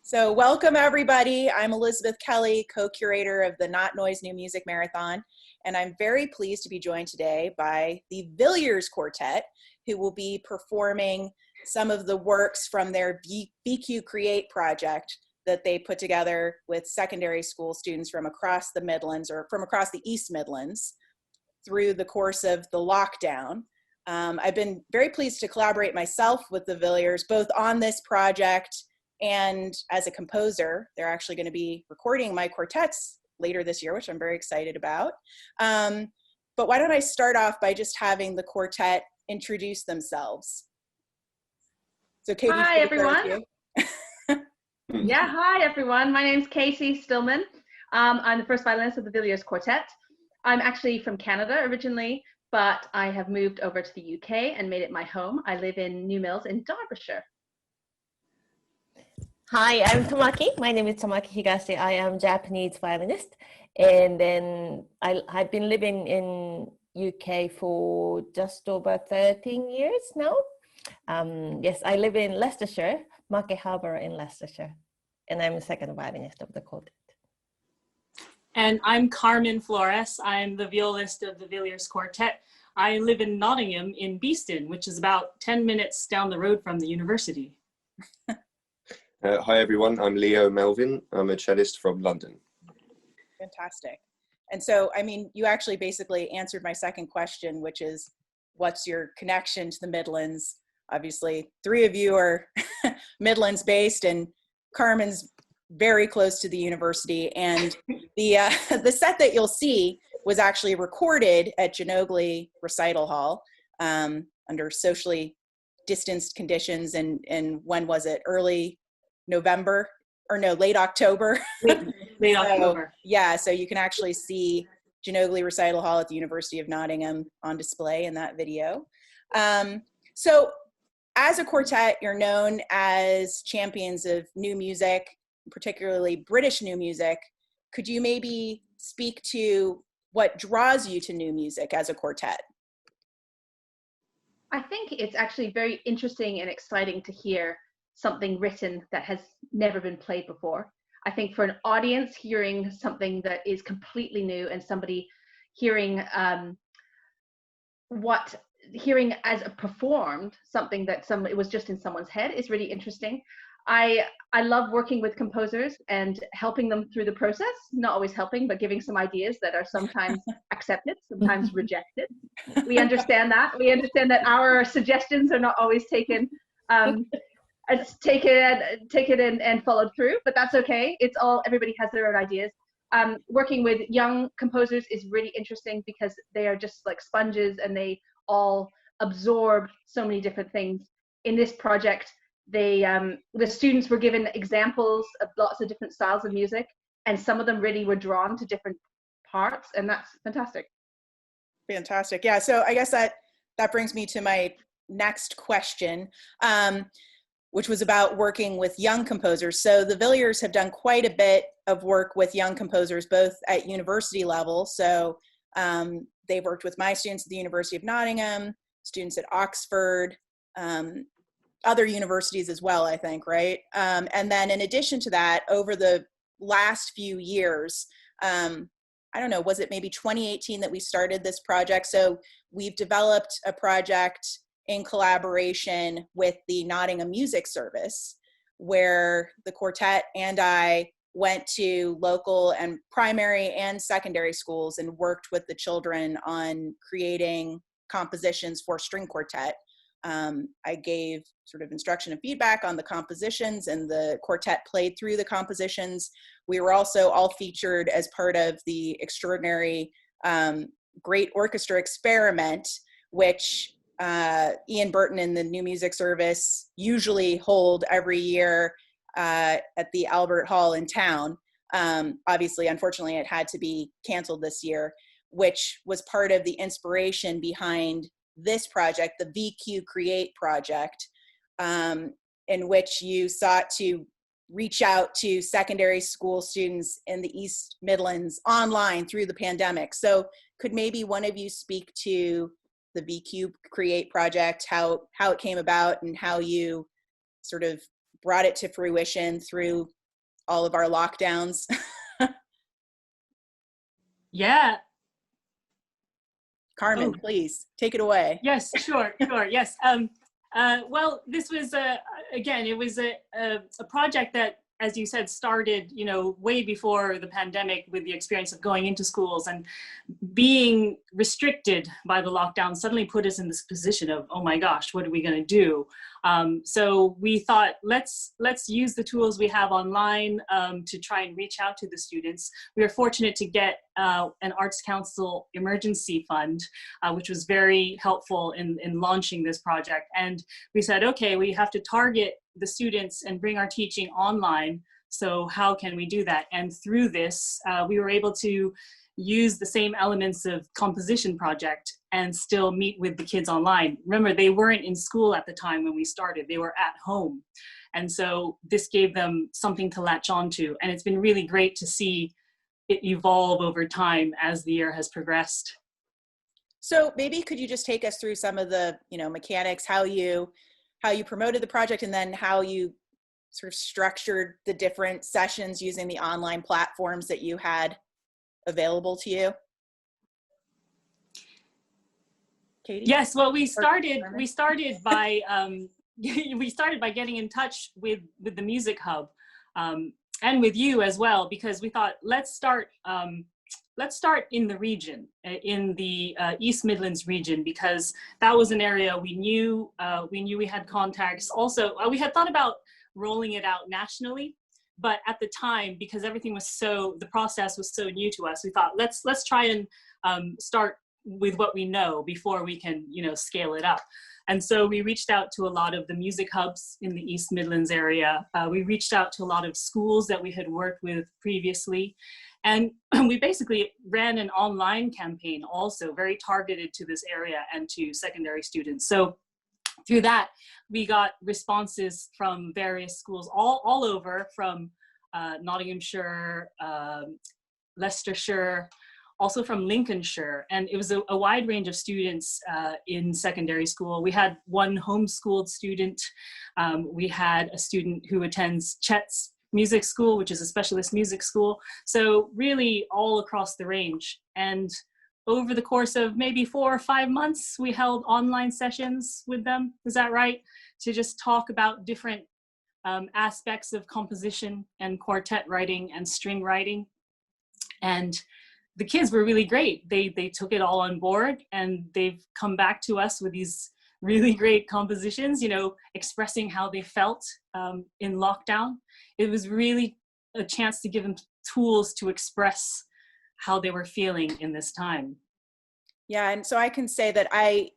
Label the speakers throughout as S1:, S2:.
S1: So welcome everybody. I'm Elizabeth Kelly, co-curator of the NottNOISE New Music Marathon, and I'm very pleased to be joined today by the Villiers Quartet, who will be performing some of the works from their VQ Create project that they put together with secondary school students from across the Midlands, or from across the East Midlands, through the course of the lockdown. I've been very pleased to collaborate myself with the Villiers, both on this project and as a composer. They're actually going to be recording my quartets later this year, which I'm very excited about. But why don't I start off by just having the quartet introduce themselves. So Katie,
S2: hi everyone. Yeah, hi everyone. My name's Casey Stillman. I'm the first violinist of the Villiers Quartet. I'm actually from Canada originally, but I have moved over to the UK and made it my home. I live in New Mills in Derbyshire.
S3: Hi, I'm Tamaki. My name is Tamaki Higashi. I am Japanese violinist, and then I've been living in UK for just over 13 years now. Yes, I live in Leicestershire, Market Harbour in Leicestershire, and I'm the second violinist of the quartet.
S4: And I'm Carmen Flores. I'm the violist of the Villiers Quartet. I live in Nottingham in Beeston, which is about 10 minutes down the road from the university.
S5: Hi everyone, I'm Leo Melvin. I'm a cellist from London.
S1: Fantastic. And so, I mean, you actually basically answered my second question, which is, what's your connection to the Midlands? Obviously, three of you are Midlands based, and Carmen's very close to the university. And the set that you'll see was actually recorded at Ginogly Recital Hall under socially distanced conditions. And when was it? Early November, or no, late October.
S4: Late October.
S1: Yeah, so you can actually see Ginogly Recital Hall at the University of Nottingham on display in that video. So as a quartet, you're known as champions of new music, particularly British new music. Could you maybe speak to what draws you to new music as a quartet?
S2: I think it's actually very interesting and exciting to hear something written that has never been played before. I think for an audience, hearing something that is completely new and somebody hearing hearing as a performed something that it was just in someone's head is really interesting. I love working with composers and helping them through the process, not always helping, but giving some ideas that are sometimes accepted, sometimes rejected. We understand that. We understand that our suggestions are not always taken and followed through, but that's okay. It's all, everybody has their own ideas. Working with young composers is really interesting because they are just like sponges and they all absorb so many different things. In this project, the students were given examples of lots of different styles of music, and some of them really were drawn to different parts, and that's fantastic.
S1: Fantastic. Yeah, so I guess that brings me to my next question, which was about working with young composers. So the Villiers have done quite a bit of work with young composers, both at university level. So they've worked with my students at the University of Nottingham, students at Oxford, other universities as well, I think, right? And then in addition to that, over the last few years, I don't know, was it maybe 2018 that we started this project? So we've developed a project in collaboration with the Nottingham Music Service, where the quartet and I went to local and primary and secondary schools and worked with the children on creating compositions for string quartet. I gave sort of instruction and feedback on the compositions, and the quartet played through the compositions. We were also all featured as part of the extraordinary Great Orchestra Experiment, which Ian Burton and the New Music Service usually hold every year at the Albert Hall in town. Obviously, unfortunately, it had to be canceled this year, which was part of the inspiration behind this project, the VQ Create project, in which you sought to reach out to secondary school students in the East Midlands online through the pandemic. So could maybe one of you speak to the VQ Create project, how it came about and how you sort of brought it to fruition through all of our lockdowns.
S4: Yeah.
S1: Carmen,
S4: Oh.
S1: please take it away.
S4: Yes, sure, yes. Well, this was again, it was a project that, as you said, started, you know, way before the pandemic, with the experience of going into schools, and being restricted by the lockdown suddenly put us in this position of, oh my gosh, what are we going to do? So we thought, let's use the tools we have online to try and reach out to the students. We were fortunate to get an Arts Council emergency fund, which was very helpful in launching this project. And we said, okay, we have to target the students and bring our teaching online. So how can we do that? And through this, we were able to use the same elements of composition project and still meet with the kids online. Remember, they weren't in school at the time when we started, they were at home. And so this gave them something to latch onto. And it's been really great to see it evolve over time as the year has progressed.
S1: So maybe could you just take us through some of the, you know, mechanics, how you promoted the project, and then how you sort of structured the different sessions using the online platforms that you had available to you? Katie?
S4: Yes, well, we started by we started by getting in touch with the Music Hub, and with you as well, because we thought, let's start in the region, in the East Midlands region, because that was an area we knew we had contacts. Also, we had thought about rolling it out nationally, but at the time, because everything was the process was so new to us, we thought, let's try and start with what we know before we can, you know, scale it up. And so we reached out to a lot of the music hubs in the East Midlands area. We reached out to a lot of schools that we had worked with previously. And we basically ran an online campaign also, very targeted to this area and to secondary students. So through that, we got responses from various schools all over, from Nottinghamshire, Leicestershire, also from Lincolnshire. And it was a wide range of students in secondary school. We had one homeschooled student. We had a student who attends Chet's music school, which is a specialist music school. So really all across the range. And over the course of maybe 4 or 5 months, we held online sessions with them. Is that right? To just talk about different aspects of composition and quartet writing and string writing. And the kids were really great. They took it all on board, and they've come back to us with these really great compositions, you know, expressing how they felt in lockdown. It was really a chance to give them tools to express how they were feeling in this time.
S1: Yeah, and so I can say that I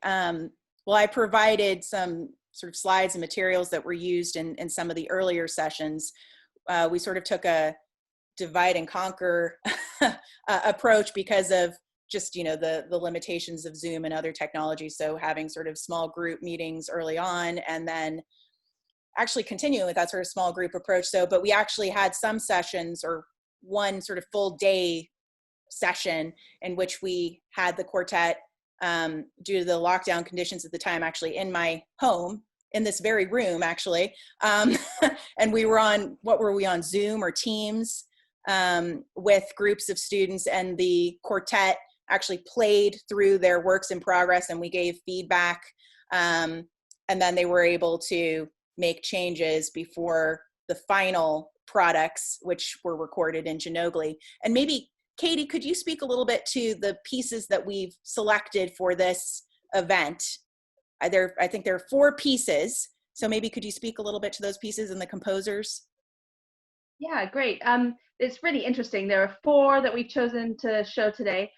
S1: provided some sort of slides and materials that were used in some of the earlier sessions. We sort of took a divide and conquer approach because of just, you know, the limitations of Zoom and other technologies. So having sort of small group meetings early on, and then actually continuing with that sort of small group approach. So, but we actually had some sessions, or one sort of full day session, in which we had the quartet, due to the lockdown conditions at the time, actually in my home, in this very room, actually. And we were on, what were we on, Zoom or Teams, with groups of students, and the quartet actually played through their works in progress, and we gave feedback. And then they were able to make changes before the final products, which were recorded in Genogly. And maybe, Katie, could you speak a little bit to the pieces that we've selected for this event? I think there are 4 pieces. So maybe could you speak a little bit to those pieces and the composers?
S2: Yeah, great. It's really interesting. There are 4 that we've chosen to show today.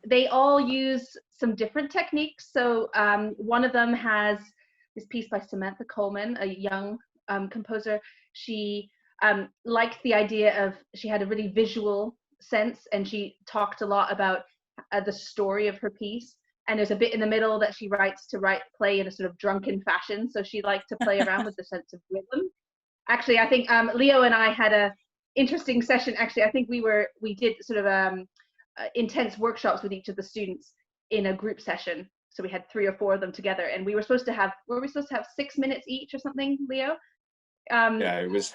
S2: They all use some different techniques. So one of them has this piece by Samantha Coleman, a young composer. She liked the idea of, she had a really visual sense, and she talked a lot about the story of her piece. And there's a bit in the middle that she writes to play in a sort of drunken fashion. So she liked to play around with the sense of rhythm. Actually, I think Leo and I had a interesting session. Actually, I think we did sort of intense workshops with each of the students in a group session. So we had 3 or 4 of them together, and we were supposed to have 6 minutes each or something, Leo?
S5: Yeah, it was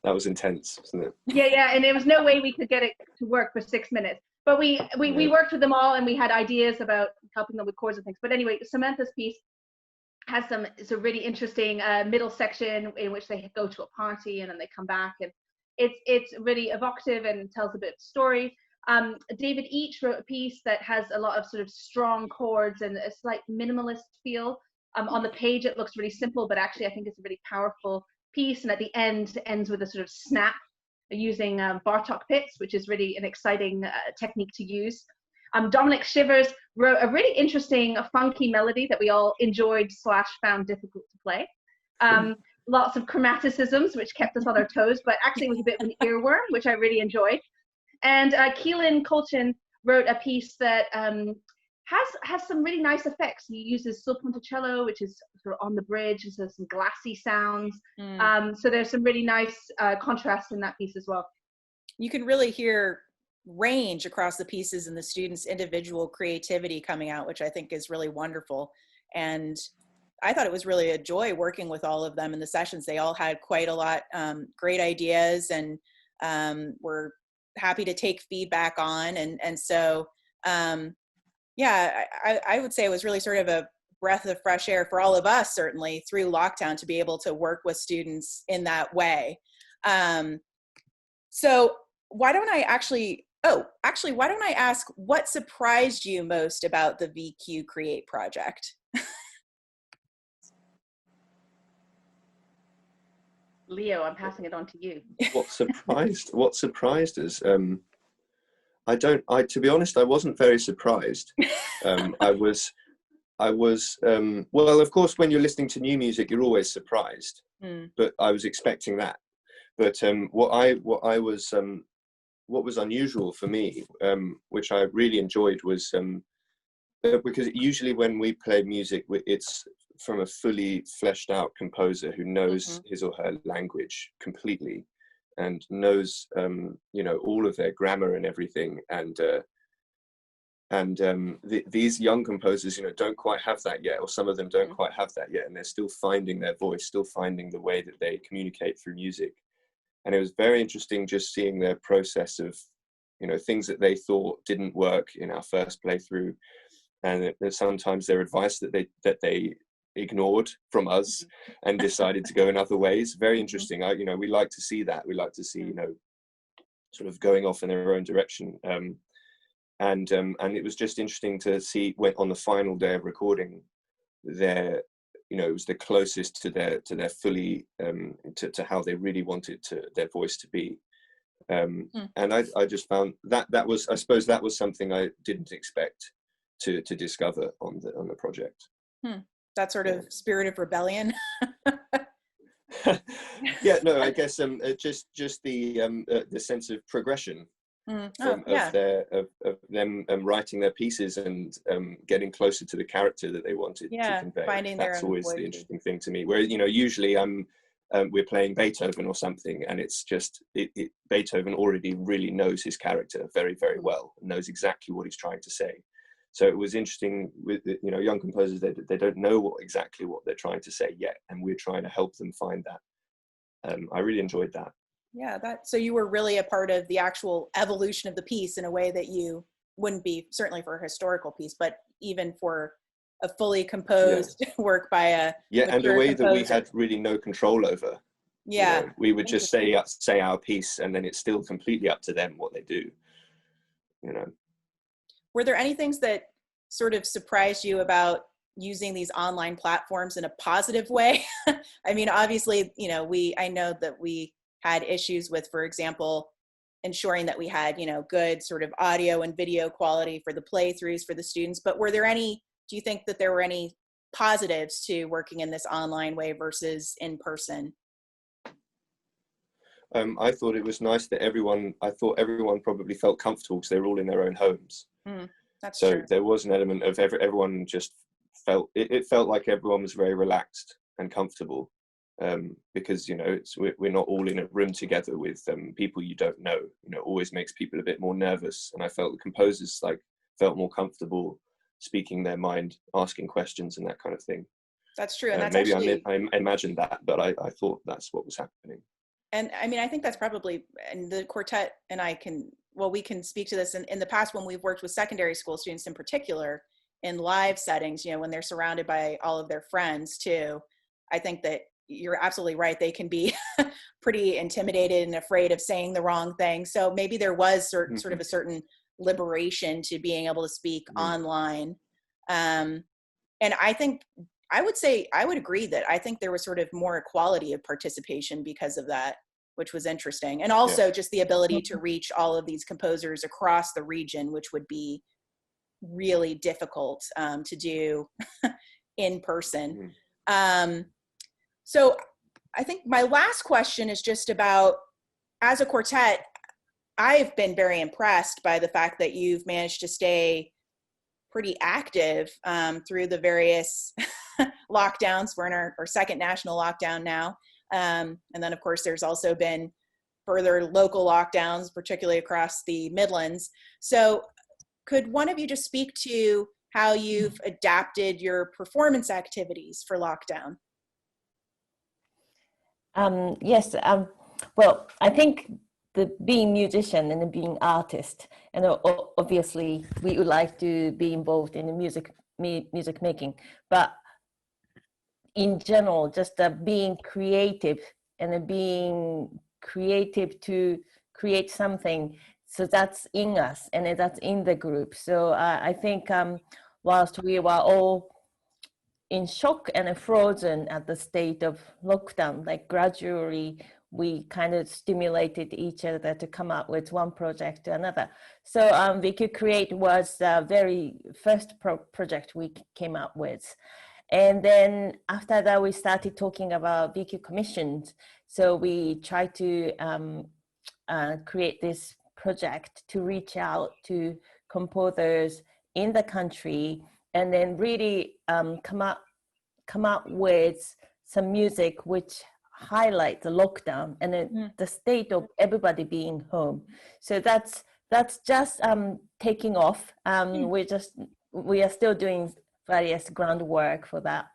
S5: That was intense, wasn't it?
S2: Yeah, and there was no way we could get it to work for 6 minutes. But we worked with them all, and we had ideas about helping them with chords and things. But anyway, Samantha's piece has it's a really interesting middle section in which they go to a party and then they come back, and it's really evocative and tells a bit of story. David Each wrote a piece that has a lot of sort of strong chords and a slight minimalist feel. On the page it looks really simple, but actually I think it's a really powerful piece, and at the end ends with a sort of snap using Bartok picks, which is really an exciting technique to use. Dominic Shivers wrote a really interesting, funky melody that we all enjoyed / found difficult to play. Lots of chromaticisms, which kept us on our toes, but actually was a bit of an earworm, which I really enjoyed. And Keelan Colchin wrote a piece that has some really nice effects. He uses sul ponticello, which is sort of on the bridge, and so some glassy sounds. So there's some really nice contrast in that piece as well.
S1: You can really hear range across the pieces and the students' individual creativity coming out, which I think is really wonderful. And I thought it was really a joy working with all of them in the sessions. They all had quite a lot, great ideas, and were happy to take feedback on. And so, yeah, I would say it was really sort of a breath of fresh air for all of us, certainly through lockdown, to be able to work with students in that way. So why don't I why don't I ask what surprised you most about the VQ Create project?
S2: Leo, I'm passing it on to you.
S5: What surprised us? To be honest, I wasn't very surprised. I was, well, of course, when you're listening to new music, you're always surprised, but I was expecting that. But what was unusual for me, which I really enjoyed, was because usually when we play music, it's from a fully fleshed out composer who knows his or her language completely and knows all of their grammar and everything, and these young composers don't quite have that yet, or some of them don't quite have that yet, and they're still finding their voice, still finding the way that they communicate through music. And it was very interesting just seeing their process of things that they thought didn't work in our first playthrough, and sometimes their advice that they ignored from us and decided to go in other ways. Very interesting. We like to see that. We like to see sort of going off in their own direction. And it was just interesting to see when on the final day of recording, it was the closest to their fully to how they really wanted their voice to be. And I just found that was, I suppose, that was something I didn't expect to discover on the project.
S1: That sort of spirit of rebellion.
S5: Yeah, no, I guess just the sense of progression of them writing their pieces and getting closer to the character that they wanted to convey.
S1: Finding
S5: that's
S1: their
S5: always
S1: own
S5: the interesting thing to me. Whereas usually we're playing Beethoven or something, and it's just Beethoven already really knows his character very, very well, knows exactly what he's trying to say. So it was interesting with young composers. They don't know exactly what they're trying to say yet, and we're trying to help them find that. I really enjoyed that.
S1: Yeah, so you were really a part of the actual evolution of the piece in a way that you wouldn't be, certainly for a historical piece, but even for a fully composed work by a
S5: and a way
S1: composer.
S5: that we had really no control over.
S1: Yeah,
S5: we would just say our piece, and then it's still completely up to them what they do.
S1: Were there any things that sort of surprised you about using these online platforms in a positive way? I mean, obviously, I know that we had issues with, for example, ensuring that we had, good sort of audio and video quality for the playthroughs for the students. But do you think that there were any positives to working in this online way versus in person?
S5: I thought it was nice that everyone probably felt comfortable because they were all in their own homes.
S1: That's
S5: so
S1: true.
S5: There was an element of everyone just felt, it felt like everyone was very relaxed and comfortable. Because we're not all in a room together with people you don't know. Always makes people a bit more nervous, and I felt the composers felt more comfortable speaking their mind, asking questions, and that kind of thing.
S1: That's true, and that's
S5: maybe
S1: actually...
S5: I imagined that, but I thought that's what was happening.
S1: And I mean, I think that's probably, and the quartet and I can, well, we can speak to this in the past when we've worked with secondary school students in particular in live settings, you know, when they're surrounded by all of their friends too. I think that you're absolutely right. They can be pretty intimidated and afraid of saying the wrong thing. So maybe there was sort of a certain liberation to being able to speak online. And I think, I would say, I would agree that I think there was sort of more equality of participation because of that, which was interesting. And also just the ability to reach all of these composers across the region, which would be really difficult to do in person. So I think my last question is just about, as a quartet, I've been very impressed by the fact that you've managed to stay pretty active through the various lockdowns. We're in our second national lockdown now. And then of course, there's also been further local lockdowns, particularly across the Midlands. So could one of you just speak to how you've adapted your performance activities for lockdown?
S3: Yes. Well, I think the being musician and the being artist, and obviously we would like to be involved in the music making, but in general, just being creative and being creative to create something. So that's in us and that's in the group. So I think whilst we were all in shock and frozen at the state of lockdown, like gradually we kind of stimulated each other to come up with one project to another. So We Could Create was the very first project we came up with. And then after that, we started talking about VQ commissions. So we tried to create this project to reach out to composers in the country and then really come up with some music which highlight the lockdown and the state of everybody being home. So that's just taking off. We are still doing various groundwork for that.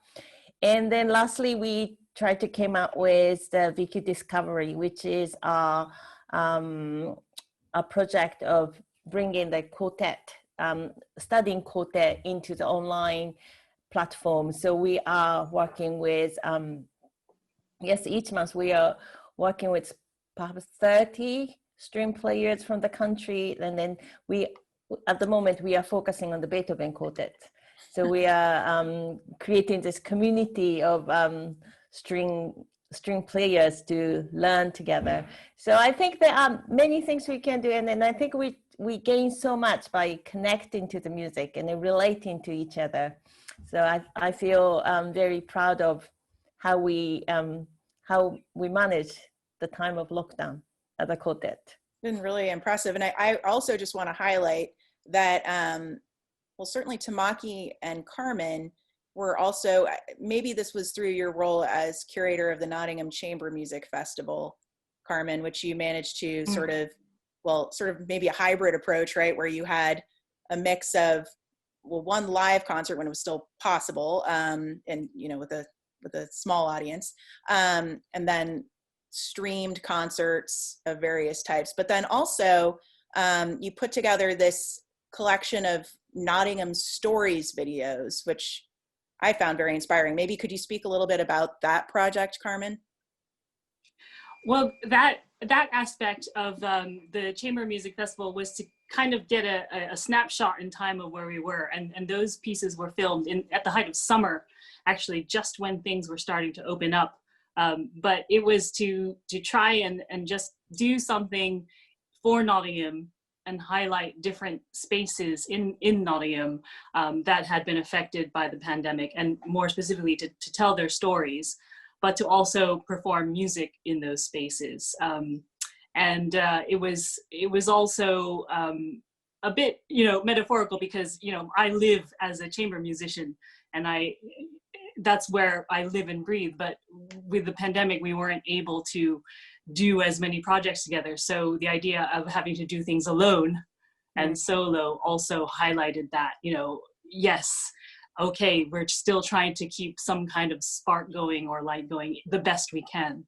S3: And then lastly, we tried to come up with the VQ Discovery, which is a project of bringing the quartet, studying quartet into the online platform. So we are working with, each month we are working with perhaps 30 string players from the country. And then at the moment, we are focusing on the Beethoven Quartet. So we are creating this community of string players to learn together. So I think there are many things we can do. And then I think we gain so much by connecting to the music and then relating to each other. So I feel very proud of how we manage the time of lockdown as a quartet.
S1: Been really impressive. And I also just want to highlight that, well, certainly Tamaki and Carmen were also, maybe this was through your role as curator of the Nottingham Chamber Music Festival, Carmen, which you managed to sort of maybe a hybrid approach, right? Where you had a mix of, well, one live concert when it was still possible, and, you know, with a small audience, and then streamed concerts of various types. But then also you put together this collection of Nottingham Stories videos, which I found very inspiring. Maybe could you speak a little bit about that project, Carmen?
S4: Well, that aspect of the Chamber Music Festival was to kind of get a snapshot in time of where we were. And those pieces were filmed at the height of summer, actually, just when things were starting to open up. But it was to try and just do something for Nottingham and highlight different spaces in Nottingham that had been affected by the pandemic, and more specifically to tell their stories, but to also perform music in those spaces. It was also a bit, metaphorical, because, I live as a chamber musician, and that's where I live and breathe. But with the pandemic, we weren't able to do as many projects together. So the idea of having to do things alone and solo also highlighted that, yes, okay, we're still trying to keep some kind of spark going or light going the best we can.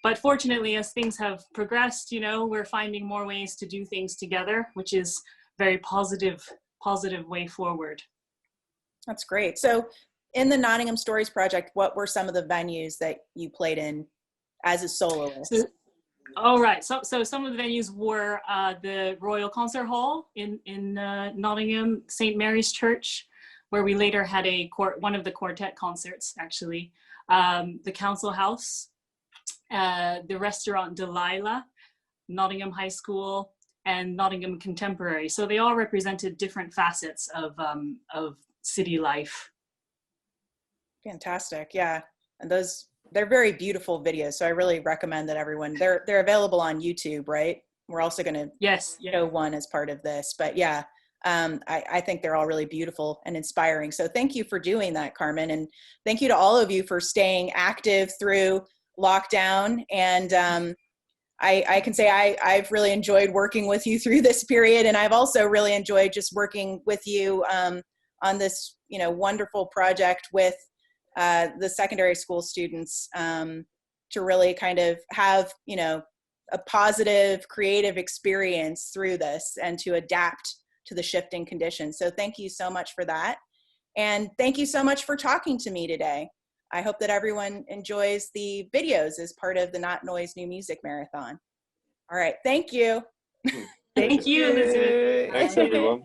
S4: But fortunately, as things have progressed, you know, we're finding more ways to do things together, which is very positive way forward.
S1: That's great. So in the Nottingham Stories Project, what were some of the venues that you played in as a soloist?
S4: All right. So some of the venues were the Royal Concert Hall in Nottingham, St. Mary's Church, where we later had one of the quartet concerts, actually. The Council House, the Restaurant Delilah, Nottingham High School, and Nottingham Contemporary. So they all represented different facets of city life.
S1: Fantastic. Yeah. And they're very beautiful videos. So I really recommend that everyone, they're available on YouTube, right? We're also going to show one as part of this, but yeah, I think they're all really beautiful and inspiring. So thank you for doing that, Carmen. And thank you to all of you for staying active through lockdown. And I can say I've really enjoyed working with you through this period. And I've also really enjoyed just working with you on this, you know, wonderful project with the secondary school students to really kind of have, you know, a positive, creative experience through this and to adapt to the shifting conditions. So thank you so much for that. And thank you so much for talking to me today. I hope that everyone enjoys the videos as part of the NottNOISE New Music Marathon. All right, thank you.
S4: Thank you, Elizabeth.
S5: Thanks, everyone.